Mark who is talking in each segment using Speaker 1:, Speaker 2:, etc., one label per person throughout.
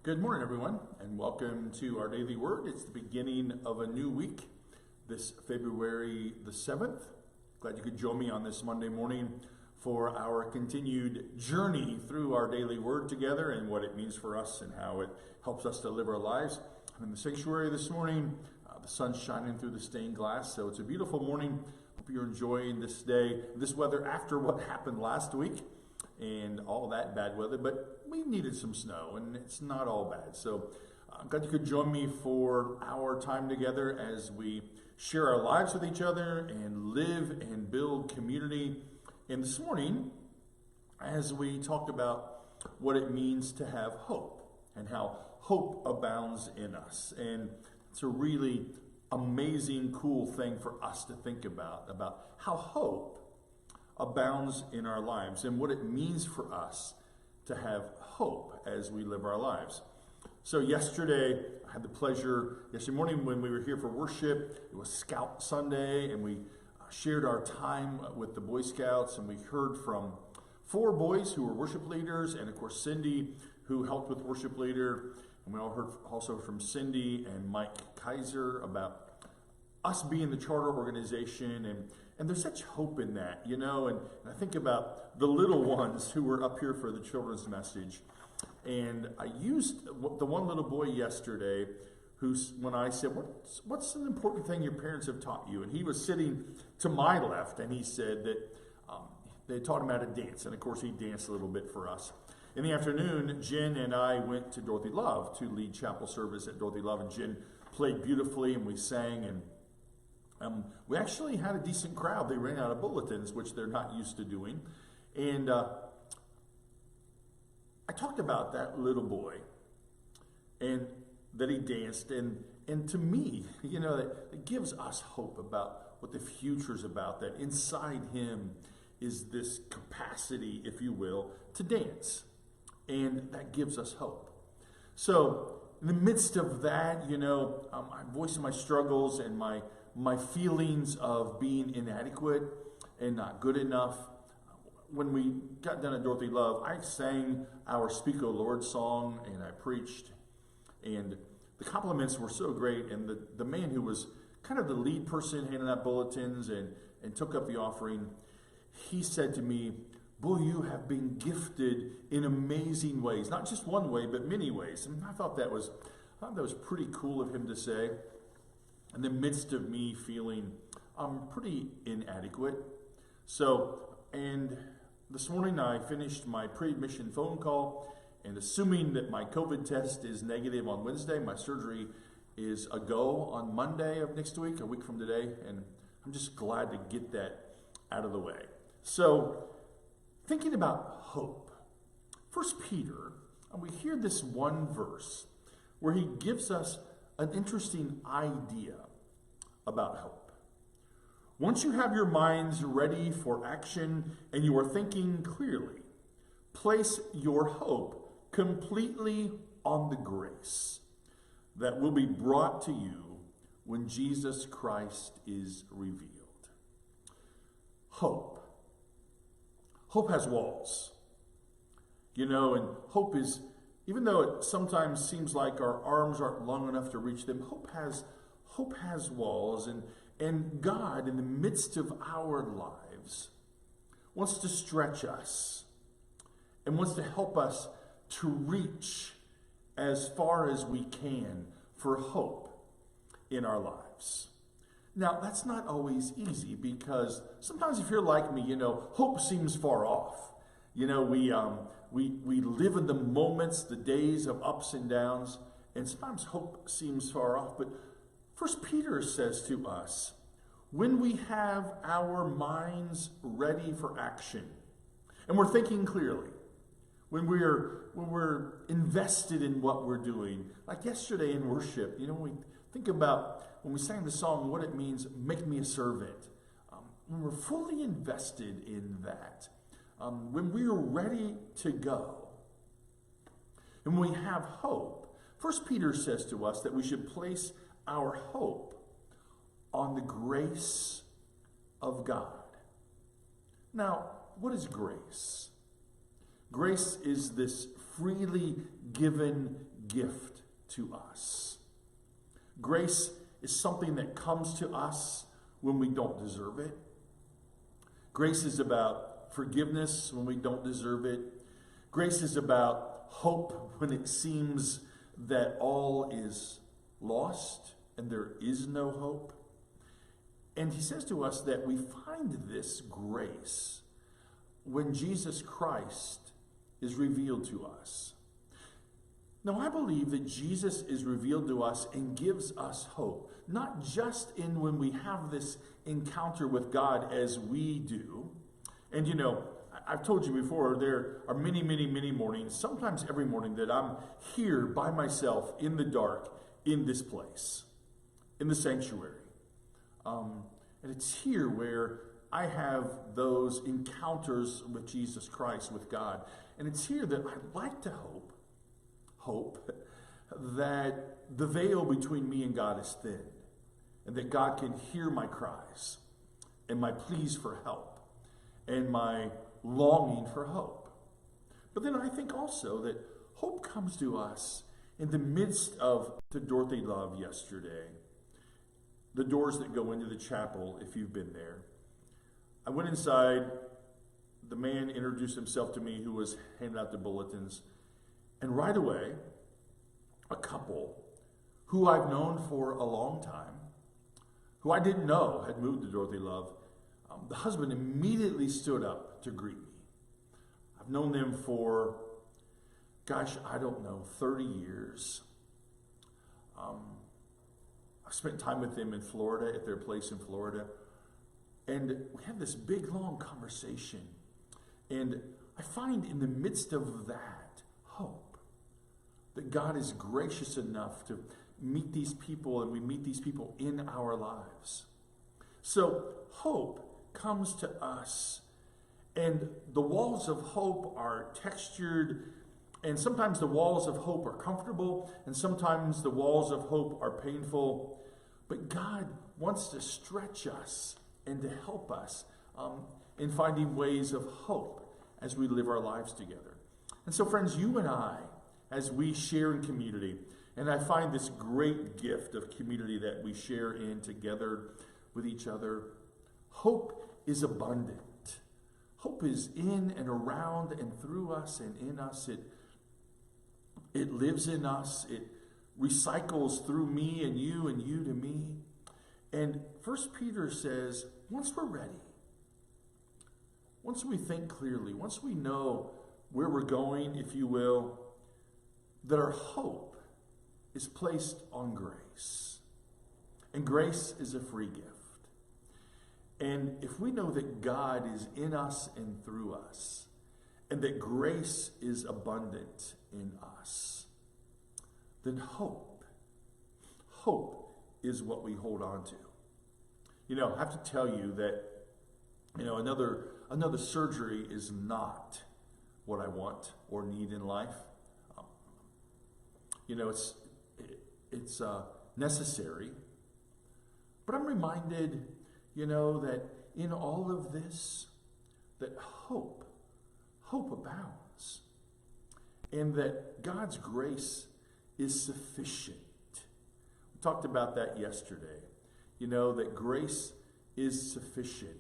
Speaker 1: Good morning, everyone, and welcome to our daily word. It's the beginning of a new week, this February the 7th. Glad you could join me on this Monday morning for our continued journey through our daily word together and what it means for us and how it helps us to live our lives. I'm in the sanctuary this morning. The sun's shining through the stained glass, so it's a beautiful morning. Hope you're enjoying this day, this weather after what happened last week and all that bad weather, but we needed some snow and it's not all bad. So I'm glad you could join me for our time together as we share our lives with each other and live and build community. And this morning, as we talked about what it means to have hope and how hope abounds in us. And it's a really amazing, cool thing for us to think about how hope abounds in our lives and what it means for us to have hope as we live our lives. So yesterday, I had the pleasure, yesterday morning when we were here for worship, it was Scout Sunday, and we shared our time with the Boy Scouts, and we heard from 4 boys who were worship leaders, and of course Cindy, who helped with worship leader, and we all heard also from Cindy and Mike Kaiser about us being the charter organization, and there's such hope in that, you know, and I think about the little ones who were up here for the children's message, and I used the one little boy yesterday when I said, what's an important thing your parents have taught you? And he was sitting to my left, and he said that they taught him how to dance, and of course he danced a little bit for us. In the afternoon, Jen and I went to Dorothy Love to lead chapel service at Dorothy Love, and Jen played beautifully, and we sang, and we actually had a decent crowd. They ran out of bulletins, which they're not used to doing. And I talked about that little boy and that he danced. And to me, you know, it gives us hope about what the future's about, that inside him is this capacity, if you will, to dance. And that gives us hope. So in the midst of that, you know, I voiced my struggles and my feelings of being inadequate and not good enough. When we got done at Dorothy Love, I sang our Speak O Lord song and I preached, and the compliments were so great, and the man who was kind of the lead person handing out bulletins and took up the offering, he said to me, "Boy, you have been gifted in amazing ways, not just one way, but many ways." And I thought that was pretty cool of him to say, in the midst of me feeling pretty inadequate. So, and this morning I finished my pre-admission phone call, and assuming that my COVID test is negative on Wednesday, my surgery is a go on Monday of next week, a week from today, and I'm just glad to get that out of the way. So, thinking about hope, 1 Peter, and we hear this one verse where he gives us an interesting idea about hope. Once you have your minds ready for action and you are thinking clearly, place your hope completely on the grace that will be brought to you when Jesus Christ is revealed. Hope. Hope has walls. You know, and hope is, even though it sometimes seems like our arms aren't long enough to reach them, hope has walls, and God, in the midst of our lives, wants to stretch us and wants to help us to reach as far as we can for hope in our lives. Now, that's not always easy, because sometimes if you're like me, you know, hope seems far off. You know, we live in the moments, the days of ups and downs, and sometimes hope seems far off. But 1 Peter says to us, when we have our minds ready for action, and we're thinking clearly, when we're invested in what we're doing, like yesterday in worship, you know, we think about when we sang the song, what it means, make me a servant. When we're fully invested in that, when we are ready to go, and we have hope, 1 Peter says to us that we should place our hope on the grace of God. Now, what is grace? Grace is this freely given gift to us. Grace is something that comes to us when we don't deserve it. Grace is about forgiveness when we don't deserve it. Grace is about hope when it seems that all is lost and there is no hope. And he says to us that we find this grace when Jesus Christ is revealed to us. Now, I believe that Jesus is revealed to us and gives us hope, not just in when we have this encounter with God as we do. And you know, I've told you before, there are many, many, many mornings, sometimes every morning, that I'm here by myself in the dark in this place, in the sanctuary. And it's here where I have those encounters with Jesus Christ, with God. And it's here that I'd like to hope that the veil between me and God is thin, and that God can hear my cries and my pleas for help and my longing for hope. But then I think also that hope comes to us in the midst of the Dorothy Love yesterday. The doors that go into the chapel, if you've been there. I went inside. The man introduced himself to me who was handing out the bulletins. And right away, a couple who I've known for a long time, who I didn't know had moved to Dorothy Love, the husband immediately stood up to greet me. I've known them for, I don't know, 30 years. I spent time with them in Florida, at their place in Florida. And we had this big, long conversation. And I find in the midst of that hope, that God is gracious enough to meet these people, and we meet these people in our lives. So hope comes to us, and the walls of hope are textured, and sometimes the walls of hope are comfortable, and sometimes the walls of hope are painful. But God wants to stretch us and to help us in finding ways of hope as we live our lives together. And so, friends, you and I, as we share in community, and I find this great gift of community that we share in together with each other, hope is abundant. Hope is in and around and through us and in us. It lives in us. It recycles through me and you to me. And 1 Peter says, once we're ready, once we think clearly, once we know where we're going, if you will, that our hope is placed on grace. And grace is a free gift. And if we know that God is in us and through us, and that grace is abundant in us, then hope is what we hold on to. You know, I have to tell you that, another surgery is not what I want or need in life. It's necessary. But I'm reminded, that in all of this, that hope abounds. And that God's grace is sufficient. We talked about that yesterday. That grace is sufficient.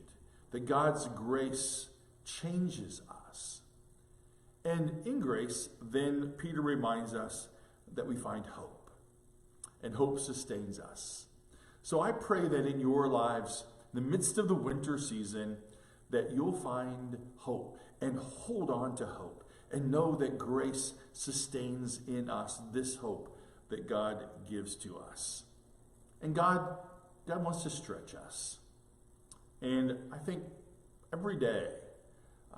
Speaker 1: That God's grace changes us. And in grace, then Peter reminds us that we find hope. And hope sustains us. So I pray that in your lives, in the midst of the winter season, that you'll find hope and hold on to hope and know that grace sustains in us this hope that God gives to us. And God wants to stretch us. And I think every day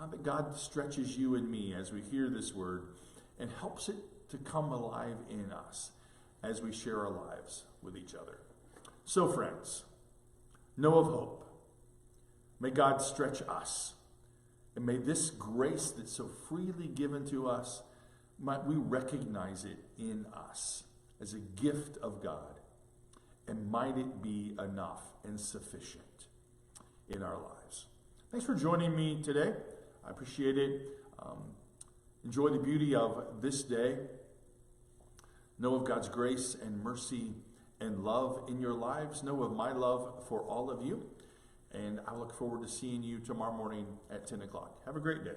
Speaker 1: that God stretches you and me as we hear this word and helps it to come alive in us as we share our lives with each other. So, friends, know of hope. May God stretch us. And may this grace that's so freely given to us, might we recognize it in us as a gift of God. And might it be enough and sufficient in our lives. Thanks for joining me today. I appreciate it. Enjoy the beauty of this day. Know of God's grace and mercy and love in your lives. Know of my love for all of you. And I look forward to seeing you tomorrow morning at 10 o'clock. Have a great day.